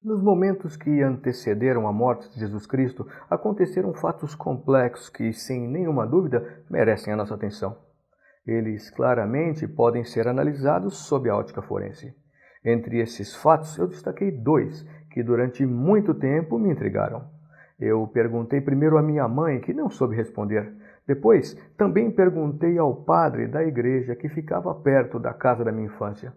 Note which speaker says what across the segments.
Speaker 1: Nos momentos que antecederam a morte de Jesus Cristo, aconteceram fatos complexos que, sem nenhuma dúvida, merecem a nossa atenção. Eles claramente podem ser analisados sob a ótica forense. Entre esses fatos, eu destaquei dois que durante muito tempo me intrigaram. Eu perguntei primeiro à minha mãe, que não soube responder. Depois, também perguntei ao padre da igreja que ficava perto da casa da minha infância.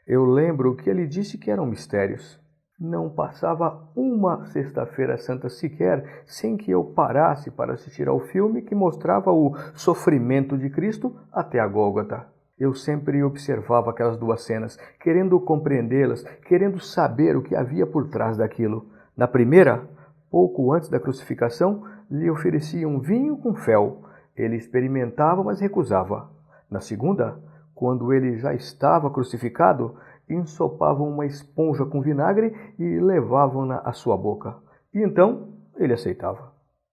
Speaker 1: Eu lembro que ele disse que eram mistérios. Não passava uma sexta-feira santa sequer sem que eu parasse para assistir ao filme que mostrava o sofrimento de Cristo até a Gólgota. Eu sempre observava aquelas duas cenas, querendo compreendê-las, querendo saber o que havia por trás daquilo. Na primeira, pouco antes da crucificação, lhe ofereciam vinho com fel. Ele experimentava, mas recusava. Na segunda, quando ele já estava crucificado, ensopavam uma esponja com vinagre e levavam-na à sua boca. E então ele aceitava.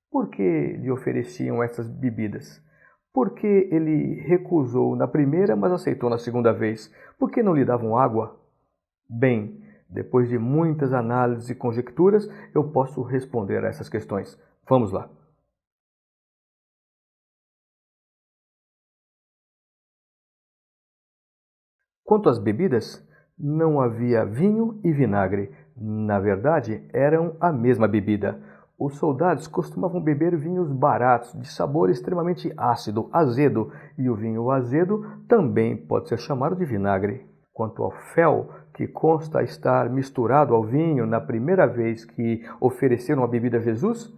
Speaker 1: Por que lhe ofereciam essas bebidas? Por que ele recusou na primeira, mas aceitou na segunda vez? Por que não lhe davam água? Bem, depois de muitas análises e conjecturas, eu posso responder a essas questões. Vamos lá. Quanto às bebidas, não havia vinho e vinagre. Na verdade, eram a mesma bebida. Os soldados costumavam beber vinhos baratos, de sabor extremamente ácido, azedo, e o vinho azedo também pode ser chamado de vinagre. Quanto ao fel, que consta estar misturado ao vinho na primeira vez que ofereceram a bebida a Jesus,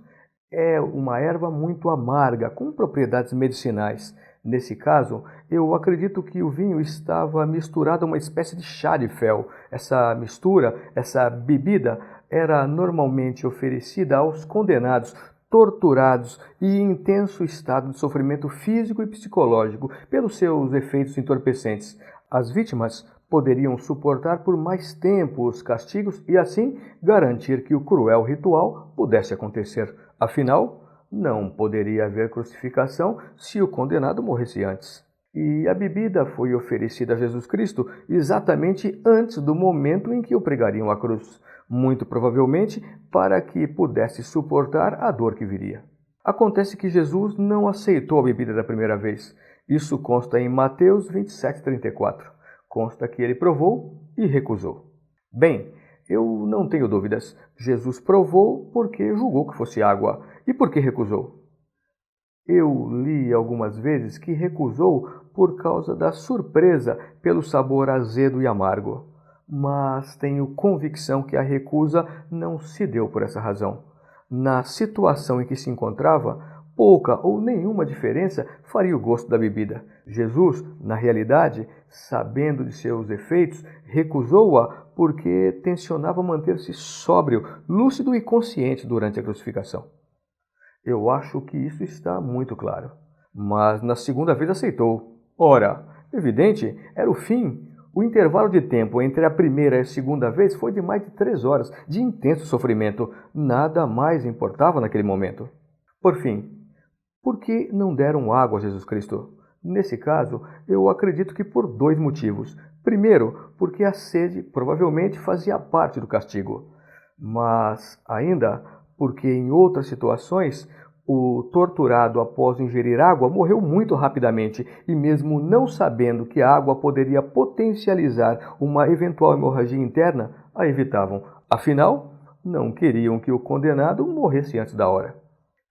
Speaker 1: é uma erva muito amarga, com propriedades medicinais. Nesse caso, eu acredito que o vinho estava misturado a uma espécie de chá de fel. Essa mistura, essa bebida, era normalmente oferecida aos condenados, torturados e em intenso estado de sofrimento físico e psicológico pelos seus efeitos entorpecentes. As vítimas poderiam suportar por mais tempo os castigos e assim garantir que o cruel ritual pudesse acontecer. Afinal, não poderia haver crucificação se o condenado morresse antes. E a bebida foi oferecida a Jesus Cristo exatamente antes do momento em que o pregariam à cruz, muito provavelmente para que pudesse suportar a dor que viria. Acontece que Jesus não aceitou a bebida da primeira vez. Isso consta em Mateus 27:34. Consta que ele provou e recusou. Bem, eu não tenho dúvidas. Jesus provou porque julgou que fosse água. E por que recusou? Eu li algumas vezes que recusou por causa da surpresa pelo sabor azedo e amargo. Mas tenho convicção que a recusa não se deu por essa razão. Na situação em que se encontrava, pouca ou nenhuma diferença faria o gosto da bebida. Jesus, na realidade, sabendo de seus efeitos, recusou-a porque tensionava manter-se sóbrio, lúcido e consciente durante a crucificação. Eu acho que isso está muito claro. Mas na segunda vez aceitou. Ora, evidente, era o fim. O intervalo de tempo entre a primeira e a segunda vez foi de mais de 3 horas de intenso sofrimento. Nada mais importava naquele momento. Por fim, por que não deram água a Jesus Cristo? Nesse caso, eu acredito que por 2 motivos. Primeiro, porque a sede provavelmente fazia parte do castigo. Mas ainda porque em outras situações o torturado, após ingerir água, morreu muito rapidamente e mesmo não sabendo que a água poderia potencializar uma eventual hemorragia interna, a evitavam. Afinal, não queriam que o condenado morresse antes da hora.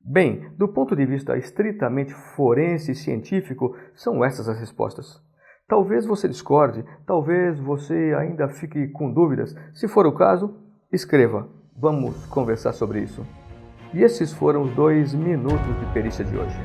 Speaker 1: Bem, do ponto de vista estritamente forense e científico, são essas as respostas. Talvez você discorde, talvez você ainda fique com dúvidas. Se for o caso, escreva. Vamos conversar sobre isso. E esses foram os 2 minutos de perícia de hoje.